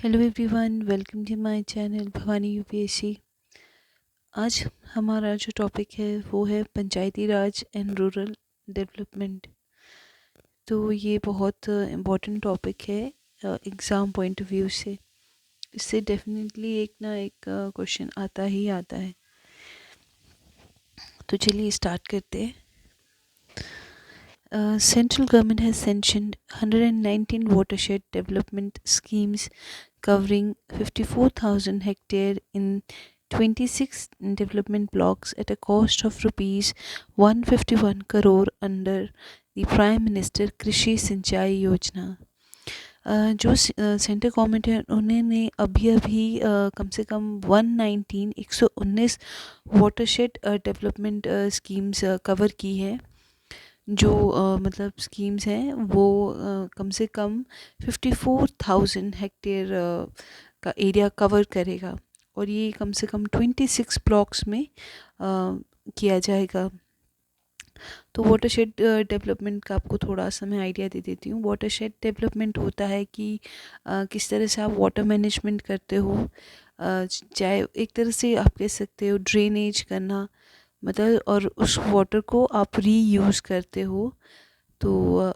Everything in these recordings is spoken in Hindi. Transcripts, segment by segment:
Hello everyone, welcome to my channel Bhavani UPSC. आज हमारा जो टॉपिक है वो है Panchayati Raj and rural development. तो ये बहुत इम्पॉर्टेंट टॉपिक है एग्ज़ाम पॉइंट ऑफ व्यू से। इससे डेफिनेटली एक ना एक क्वेश्चन आता ही आता है। तो चलिए स्टार्ट करते हैं। Central government has sanctioned 119 watershed development schemes covering 54,000 hectare in 26 development blocks at a cost of rupees 151 crore under the Prime Minister कृषि सिंचाई योजना। जो सेंट्रल गवर्नमेंट है उन्होंने अभी अभी कम से कम 119 वाटरशेड डेवलपमेंट स्कीम्स कवर की है। जो मतलब स्कीम्स हैं वो कम से कम 54,000 हेक्टेयर का एरिया कवर करेगा और ये कम से कम 26 ब्लॉक्स में किया जाएगा। तो वाटरशेड डेवलपमेंट का आपको थोड़ा सा मैं आइडिया दे देती हूँ। वाटरशेड डेवलपमेंट होता है कि किस तरह से आप वाटर मैनेजमेंट करते हो। चाहे एक तरह से आप कह सकते हो ड्रेनेज करना, मतलब, और उस वाटर को आप रीयूज़ करते हो। तो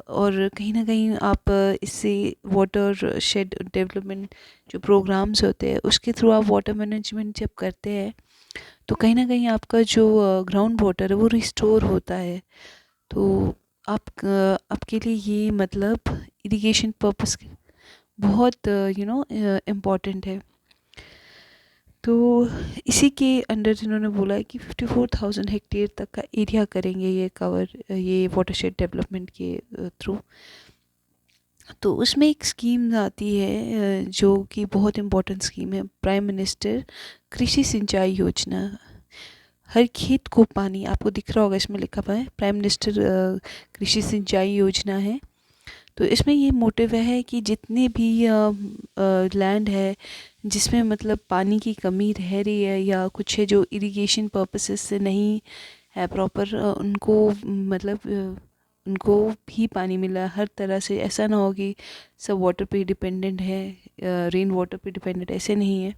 और कहीं ना कहीं आप इससे वाटर शेड डेवलपमेंट जो प्रोग्राम्स होते हैं उसके थ्रू आप वाटर मैनेजमेंट जब करते हैं तो कहीं ना कहीं आपका जो ग्राउंड वाटर है वो रिस्टोर होता है। तो आपके लिए ये मतलब इरिगेशन पर्पस बहुत इम्पॉर्टेंट है। तो इसी के अंडर इन्होंने बोला है कि 54,000 हेक्टेयर तक का एरिया करेंगे ये कवर, ये वाटरशेड डेवलपमेंट के थ्रू। तो उसमें एक स्कीम आती है जो कि बहुत इम्पोर्टेंट स्कीम है, प्राइम मिनिस्टर कृषि सिंचाई योजना। हर खेत को पानी, आपको दिख रहा होगा इसमें लिखा हुआ है प्राइम मिनिस्टर कृषि सिंचाई योजना है। तो इसमें ये मोटिव है कि जितने भी लैंड है जिसमें मतलब पानी की कमी रह रही है या कुछ है जो इरिगेशन पर्पसेस से नहीं है प्रॉपर, उनको मतलब उनको भी पानी मिला हर तरह से। ऐसा ना हो कि सब वाटर पे डिपेंडेंट है, रेन वाटर पे डिपेंडेंट, ऐसे नहीं है।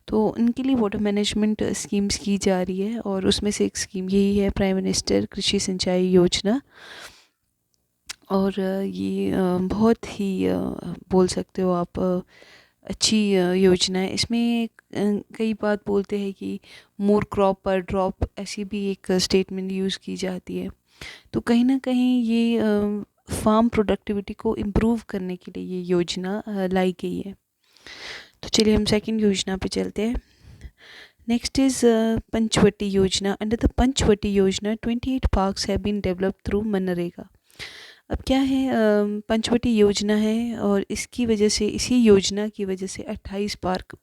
तो उनके लिए वाटर मैनेजमेंट स्कीम्स की जा रही है और उसमें से एक स्कीम यही है प्राइम मिनिस्टर कृषि सिंचाई योजना। और ये बहुत ही बोल सकते हो आप अच्छी योजना है। इसमें कई बात बोलते हैं कि मोर क्रॉप पर ड्रॉप, ऐसी भी एक स्टेटमेंट यूज़ की जाती है। तो कहीं ना कहीं ये फार्म प्रोडक्टिविटी को इम्प्रूव करने के लिए ये योजना लाई गई है। तो चलिए हम सेकंड योजना पे चलते हैं। नेक्स्ट इज़ पंचवटी योजना। Under the Panchavati Yojana 28 parks have been developed through MNREGA. अब क्या है, पंचवटी योजना है और इसकी वजह से, इसी योजना की वजह से 28 पार्क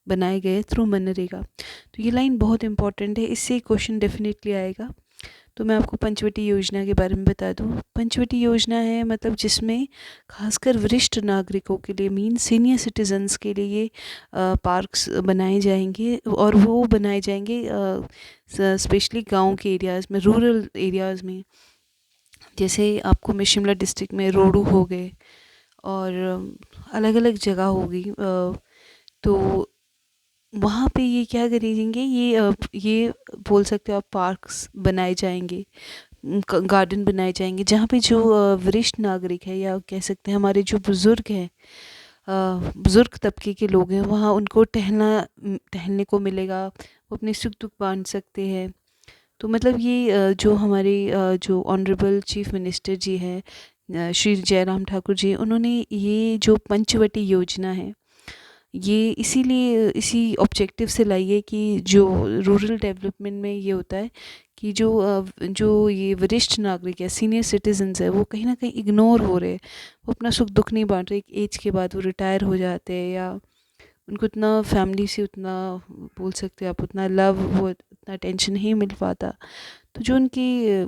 बनाए गए थ्रू मनरेगा। तो ये लाइन बहुत इंपॉर्टेंट है, इससे क्वेश्चन डेफिनेटली आएगा। तो मैं आपको पंचवटी योजना के बारे में बता दूं। पंचवटी योजना है मतलब जिसमें खासकर वरिष्ठ नागरिकों के लिए, मीन सीनियर सिटीजन्स के लिए ये पार्क्स बनाए जाएंगे और वो बनाए जाएंगे स्पेशली गांव के एरियाज़ में, रूरल एरियाज़ में। जैसे आपको मैं शिमला डिस्ट्रिक्ट में रोडू हो गए और अलग अलग जगह होगी, तो वहाँ पे ये क्या करेंगे, ये बोल सकते हो आप पार्क्स बनाए जाएंगे, गार्डन बनाए जाएंगे जहाँ पे जो वरिष्ठ नागरिक है या कह सकते हैं हमारे जो बुज़ुर्ग हैं, बुज़ुर्ग तबके के लोग हैं, वहाँ उनको टहलने को मिलेगा, वो अपने सुख दुख बांट सकते हैं। तो मतलब ये जो हमारे जो ऑनरेबल चीफ मिनिस्टर जी हैं श्री जयराम ठाकुर जी, उन्होंने ये जो पंचवटी योजना है ये इसीलिए इसी ऑब्जेक्टिव से लाई है कि जो रूरल डेवलपमेंट में ये होता है कि जो ये वरिष्ठ नागरिक है, सीनियर सिटीजन्स है, वो कहीं ना कहीं इग्नोर हो रहे हैं। वो अपना सुख दुख नहीं बांट रहे। एक एज के बाद वो रिटायर हो जाते हैं या उनको इतना फैमिली से उतना, बोल सकते हैं आप, उतना लव, वो इतना टेंशन नहीं मिल पाता। तो जो उनकी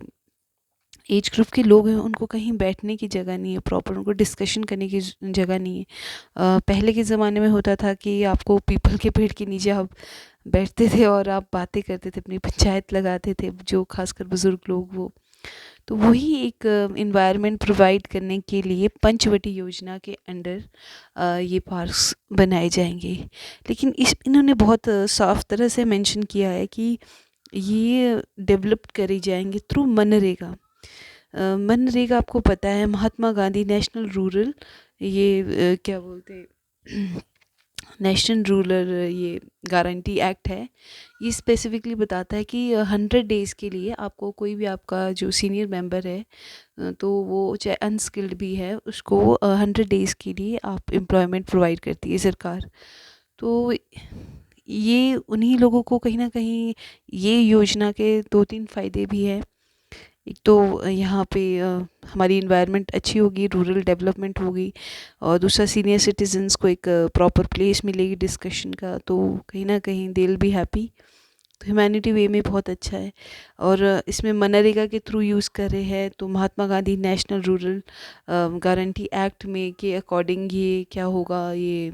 एज ग्रुप के लोग हैं उनको कहीं बैठने की जगह नहीं है प्रॉपर, उनको डिस्कशन करने की जगह नहीं है। पहले के ज़माने में होता था कि आपको पीपल के पेड़ के नीचे आप बैठते थे और आप बातें करते थे, अपनी पंचायत लगाते थे, जो खासकर बुज़ुर्ग लोग वो। तो वही एक इन्वायरमेंट प्रोवाइड करने के लिए पंचवटी योजना के अंडर ये पार्क्स बनाए जाएंगे। लेकिन इन्होंने बहुत साफ तरह से मेंशन किया है कि ये डेवलप करे जाएंगे थ्रू मनरेगा। मनरेगा आपको पता है महात्मा गांधी नेशनल रूरल ये क्या बोलते हैं नेशनल रूरल ये गारंटी एक्ट है। ये स्पेसिफिकली बताता है कि 100 डेज़ के लिए आपको कोई भी आपका जो सीनियर मेंबर है तो वो चाहे अनस्किल्ड भी है उसको 100 डेज़ के लिए आप एम्प्लॉयमेंट प्रोवाइड करती है सरकार। तो ये उन्हीं लोगों को कहीं ना कहीं ये योजना के 2-3 फ़ायदे भी हैं। एक तो यहाँ पे हमारी इन्वायरमेंट अच्छी होगी, रूरल डेवलपमेंट होगी, और दूसरा सीनियर सिटीजन्स को एक प्रॉपर प्लेस मिलेगी डिस्कशन का, तो कहीं ना कहीं दे विल बी हैप्पी। तो ह्यूमैनिटी वे में बहुत अच्छा है। और इसमें मनरेगा के थ्रू यूज़ कर रहे हैं तो Mahatma Gandhi national rural guarantee act में के अकॉर्डिंग ये क्या होगा, ये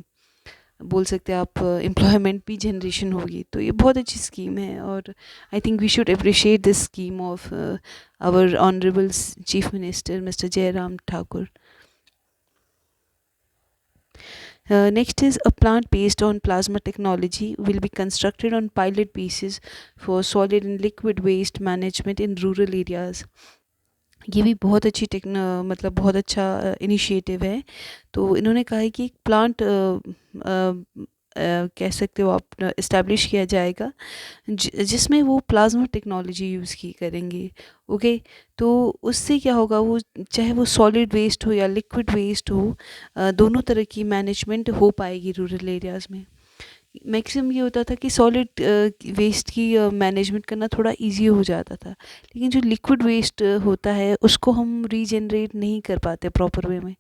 बोल सकते हैं आप एम्प्लॉयमेंट भी जनरेशन होगी। तो ये बहुत अच्छी स्कीम है और I think we should appreciate this scheme of our honourable chief minister mister Jairam Thakur. Next is a plant based on plasma technology will be constructed on pilot basis for solid and liquid waste management in rural areas. ये भी बहुत अच्छी मतलब बहुत अच्छा इनिशिएटिव है। तो इन्होंने कहा है कि एक प्लांट कह सकते हो आप इस्टेब्लिश किया जाएगा जिसमें वो प्लाज्मा टेक्नोलॉजी यूज़ की करेंगे। ओके, तो उससे क्या होगा, वो चाहे वो सॉलिड वेस्ट हो या लिक्विड वेस्ट हो, दोनों तरह की मैनेजमेंट हो पाएगी रूरल एरियाज़ में। मैक्सिमम ये होता था कि सॉलिड वेस्ट की मैनेजमेंट करना थोड़ा इजी हो जाता था, लेकिन जो लिक्विड वेस्ट होता है उसको हम रीजनरेट नहीं कर पाते प्रॉपर वे में।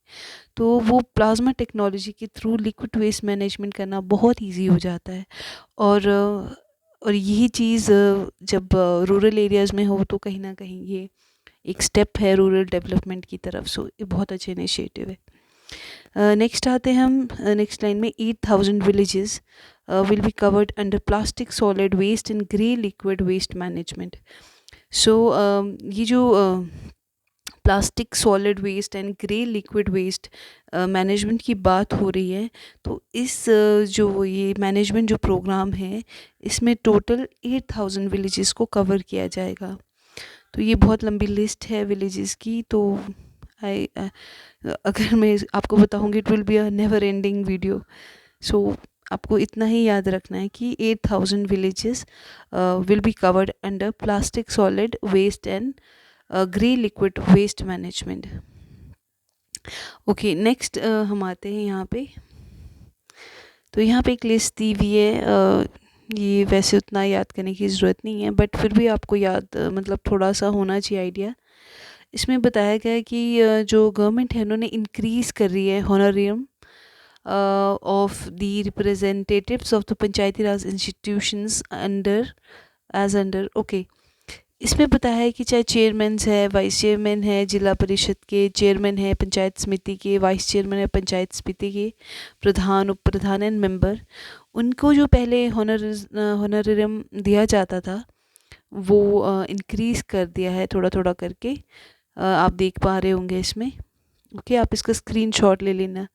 तो वो प्लाज्मा टेक्नोलॉजी के थ्रू लिक्विड वेस्ट मैनेजमेंट करना बहुत इजी हो जाता है। और यही चीज़ जब रूरल एरियाज़ में हो तो कहीं ना कहीं ये एक स्टेप है रूरल डेवलपमेंट की तरफ। सो ये बहुत अच्छे इनिशिएटिव है। नेक्स्ट आते हैं हम नेक्स्ट लाइन में 8,000 villages will be covered under plastic solid waste and grey liquid waste management. So ये जो plastic solid waste and grey liquid waste management की बात हो रही है, तो इस जो ये मैनेजमेंट जो प्रोग्राम है इसमें टोटल 8,000 विलेजेस को कवर किया जाएगा। तो ये बहुत लंबी लिस्ट है विलेजेस की। तो अगर मैं आपको बताऊंगी it will be a never ending video. So आपको इतना ही याद रखना है कि 8,000 villages will be covered under plastic solid waste and grey liquid waste management. Okay, next हम आते हैं यहाँ पे। तो यहाँ पे एक लिस्ट दी हुई है। ये वैसे उतना याद करने की ज़रूरत नहीं है, बट फिर भी आपको याद मतलब थोड़ा सा होना चाहिए आइडिया। इसमें बताया गया है कि जो गवर्नमेंट है उन्होंने इंक्रीज़ कर रही है हॉनोरियम of the representatives of the Panchayati Raj institutions under okay. इसमें बताया है कि चाहे चेयरमैन है, वाइस चेयरमैन है, जिला परिषद के चेयरमैन है, पंचायत समिति के वाइस चेयरमैन है, पंचायत समिति के प्रधान, उप प्रधान एंड मेंबर, उनको जो पहले हॉनोरियम दिया जाता था वो इंक्रीज़ कर दिया है थोड़ा थोड़ा करके। आप देख पा रहे होंगे इसमें। ओके, आप इसका स्क्रीनशॉट ले लेना।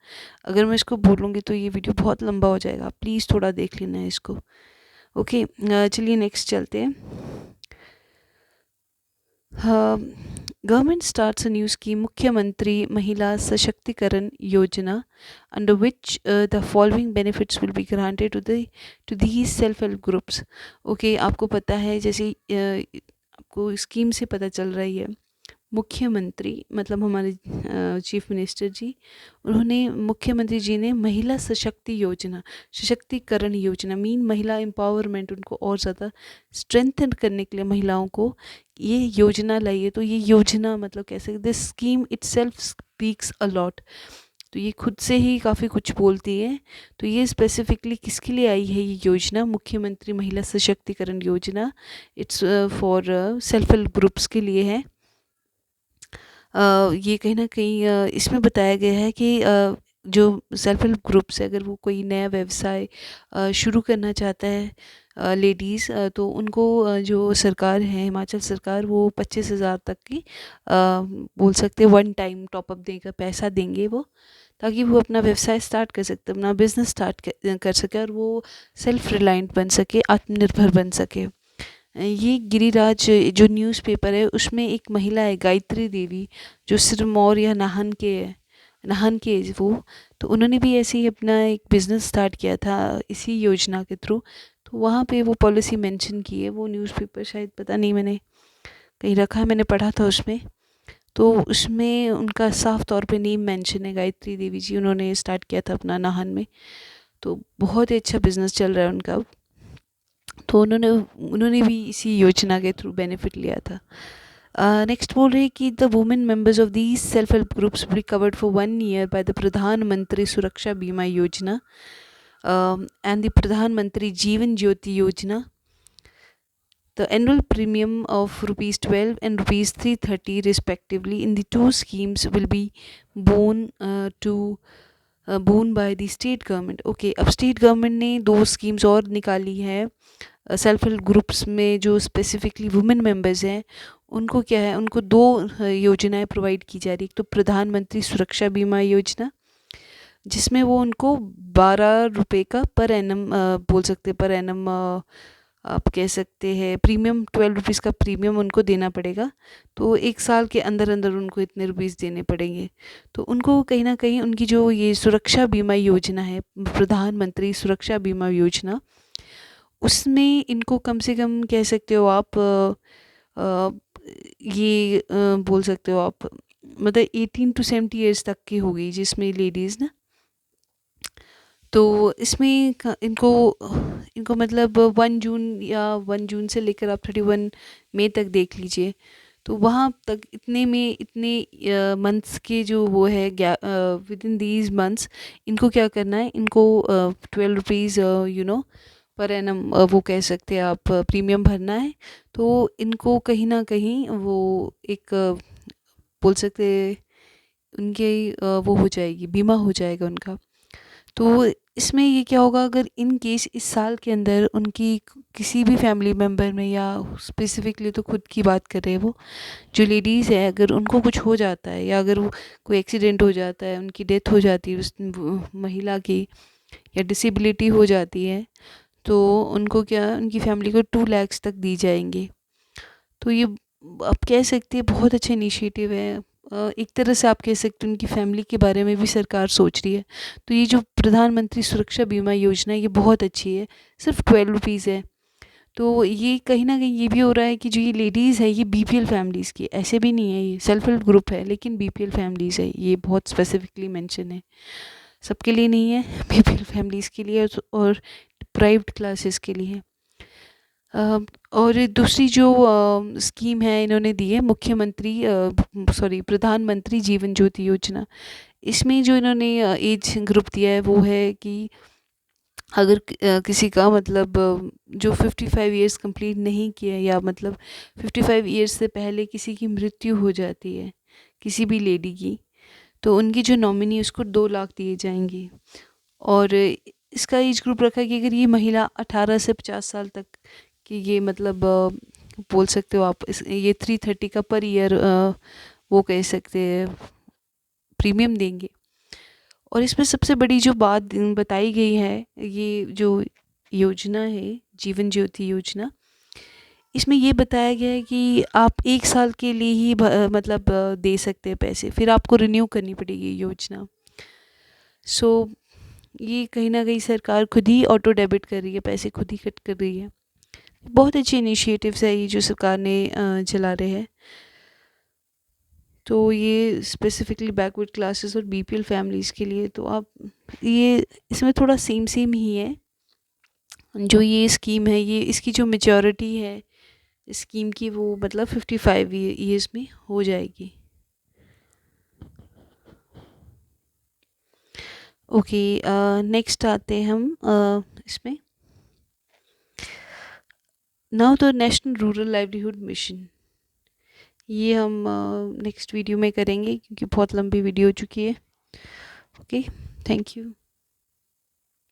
अगर मैं इसको बोलूँगी तो ये वीडियो बहुत लंबा हो जाएगा, प्लीज़ थोड़ा देख लेना है इसको। ओके, चलिए नेक्स्ट चलते हैं। Government starts a new scheme Mukhyamantri Mahila Sashaktikaran Yojana under which the following benefits will be granted to these self help groups. Okay, आपको पता है जैसे आपको स्कीम से पता चल रही है, मुख्यमंत्री मतलब हमारे चीफ मिनिस्टर जी, उन्होंने मुख्यमंत्री जी ने महिला सशक्तिकरण योजना मीन महिला एम्पावरमेंट, उनको और ज़्यादा स्ट्रेंथन करने के लिए महिलाओं को ये योजना लाई है। तो ये योजना मतलब कैसे, this scheme itself speaks a lot. तो ये खुद से ही काफ़ी कुछ बोलती है। तो ये स्पेसिफिकली किसके लिए आई है ये योजना, मुख्यमंत्री महिला सशक्तिकरण योजना, it's for self help groups के लिए है। ये कहीं ना कहीं इसमें बताया गया है कि जो सेल्फ हेल्प ग्रुप्स है, अगर वो कोई नया व्यवसाय शुरू करना चाहता है लेडीज़, तो उनको जो सरकार है, हिमाचल सरकार, वो 25,000 तक की बोल सकते हैं वन टाइम टॉपअप देगा, पैसा देंगे वो, ताकि वो अपना व्यवसाय स्टार्ट कर सकते, अपना बिजनेस स्टार्ट कर सके और वो सेल्फ रिलायंट बन सके, आत्मनिर्भर बन सके। ये गिरिराज जो न्यूज़पेपर है उसमें एक महिला है, गायत्री देवी, जो सिरमौर या नाहन के वो, तो उन्होंने भी ऐसे ही अपना एक बिज़नेस स्टार्ट किया था इसी योजना के थ्रू। तो वहाँ पे वो पॉलिसी मेंशन की है, वो न्यूज़पेपर शायद पता नहीं मैंने कहीं रखा है, मैंने पढ़ा था उसमें। तो उसमें उनका साफ तौर पे नेम मेंशन है, गायत्री देवी जी, उन्होंने स्टार्ट किया था अपना नाहन में। तो बहुत ही अच्छा बिज़नेस चल रहा है उनका। तो उन्होंने उन्होंने भी इसी योजना के थ्रू बेनिफिट लिया था। नेक्स्ट बोल रहे हैं कि the women members of these self help groups be covered for 1 year by the प्रधानमंत्री सुरक्षा बीमा योजना एंड द प्रधानमंत्री जीवन ज्योति योजना. The annual premium of rupees 12 and rupees 330 respectively in the two schemes will be borne borne by the state government. Okay, अब स्टेट गवर्नमेंट ने 2 स्कीम्स और निकाली है सेल्फ हेल्प ग्रुप्स में, जो स्पेसिफिकली वुमेन मेंबर्स हैं उनको क्या है, उनको 2 योजनाएं प्रोवाइड की जा रही है। एक तो प्रधानमंत्री सुरक्षा बीमा योजना, जिसमें वो उनको 12 रुपये का पर एनम बोल सकते हैं, पर एनम आप कह सकते हैं प्रीमियम, 12 रुपीज़ का प्रीमियम उनको देना पड़ेगा। तो 1 साल के अंदर अंदर उनको इतने रुपीज़ देने पड़ेंगे। तो उनको कहीं ना कहीं उनकी जो ये सुरक्षा बीमा योजना है, प्रधानमंत्री सुरक्षा बीमा योजना, उसमें इनको कम से कम कह सकते हो आप ये बोल सकते हो आप, मतलब 18 to 70 ईयर्स तक की होगी जिसमें लेडीज़ ना। तो इसमें इनको इनको मतलब 1 जून से लेकर आप 31 मई तक देख लीजिए। तो वहाँ तक इतने मंथ्स के जो वो है विद इन दीज मंथ्स इनको क्या करना है, इनको 12 रुपीज़ पर एनम वो कह सकते हैं आप प्रीमियम भरना है। तो इनको कहीं ना कहीं वो एक बोल सकते हैं उनके वो हो जाएगी, बीमा हो जाएगा उनका। तो इसमें ये क्या होगा, अगर इन केस इस साल के अंदर उनकी किसी भी फैमिली मेम्बर में, या स्पेसिफिकली तो खुद की बात कर रहे हैं वो जो लेडीज़ है, अगर उनको कुछ हो जाता है या अगर वो कोई एक्सीडेंट हो जाता है, उनकी डेथ हो जाती है उस महिला की, या डिसेबिलिटी हो जाती है, तो उनको क्या, उनकी फैमिली को 2 लाख तक दी जाएंगे। तो ये आप कह सकते हैं बहुत अच्छा इनिशिएटिव है। एक तरह से आप कह सकते हैं उनकी फैमिली के बारे में भी सरकार सोच रही है। तो ये जो प्रधानमंत्री सुरक्षा बीमा योजना है ये बहुत अच्छी है, सिर्फ 12 रुपीज़ है। तो ये कहीं ना कहीं ये भी हो रहा है कि जो ये लेडीज़ है ये बीपीएल फैमिलीज़ की, ऐसे भी नहीं है, ये सेल्फ हेल्प ग्रुप है लेकिन बीपीएल फैमिलीज़ है, ये बहुत स्पेसिफिकली मेंशन है, सबके लिए नहीं है, बीपीएल फैमिलीज़ के लिए और प्राइवेट क्लासेस के लिए है। और दूसरी जो स्कीम है इन्होंने दी है प्रधानमंत्री जीवन ज्योति योजना। इसमें जो इन्होंने एज ग्रुप दिया है वो है कि अगर किसी का मतलब जो 55 इयर्स कंप्लीट नहीं किया, या मतलब 55 इयर्स से पहले किसी की मृत्यु हो जाती है किसी भी लेडी की, तो उनकी जो नॉमिनी उसको 2 लाख दिए जाएंगे। और इसका एज ग्रुप रखा है कि अगर ये महिला 18 से 50 साल तक कि ये मतलब बोल सकते हो आप ये 330 का पर ईयर वो कह सकते हैं प्रीमियम देंगे। और इसमें सबसे बड़ी जो बात बताई गई है, ये जो योजना है जीवन ज्योति योजना, इसमें ये बताया गया है कि आप 1 साल के लिए ही मतलब दे सकते हैं पैसे, फिर आपको रिन्यू करनी पड़ेगी योजना। सो ये कहीं ना कहीं सरकार खुद ही ऑटो डेबिट कर रही है, पैसे खुद ही कट कर रही है। बहुत अच्छी इनिशिएटिव्स है ये जो सरकार ने चला रहे हैं। तो ये स्पेसिफिकली बैकवर्ड क्लासेस और बीपीएल फैमिलीज़ के लिए, तो आप ये इसमें थोड़ा सेम ही है। जो ये स्कीम है, ये इसकी जो मेजॉरिटी है स्कीम की वो मतलब 55 ईयर्स में हो जाएगी। ओके, नेक्स्ट आते हैं हम इसमें now the national rural livelihood mission. ये हम नेक्स्ट वीडियो में करेंगे क्योंकि बहुत लंबी वीडियो हो चुकी है। Okay, thank you.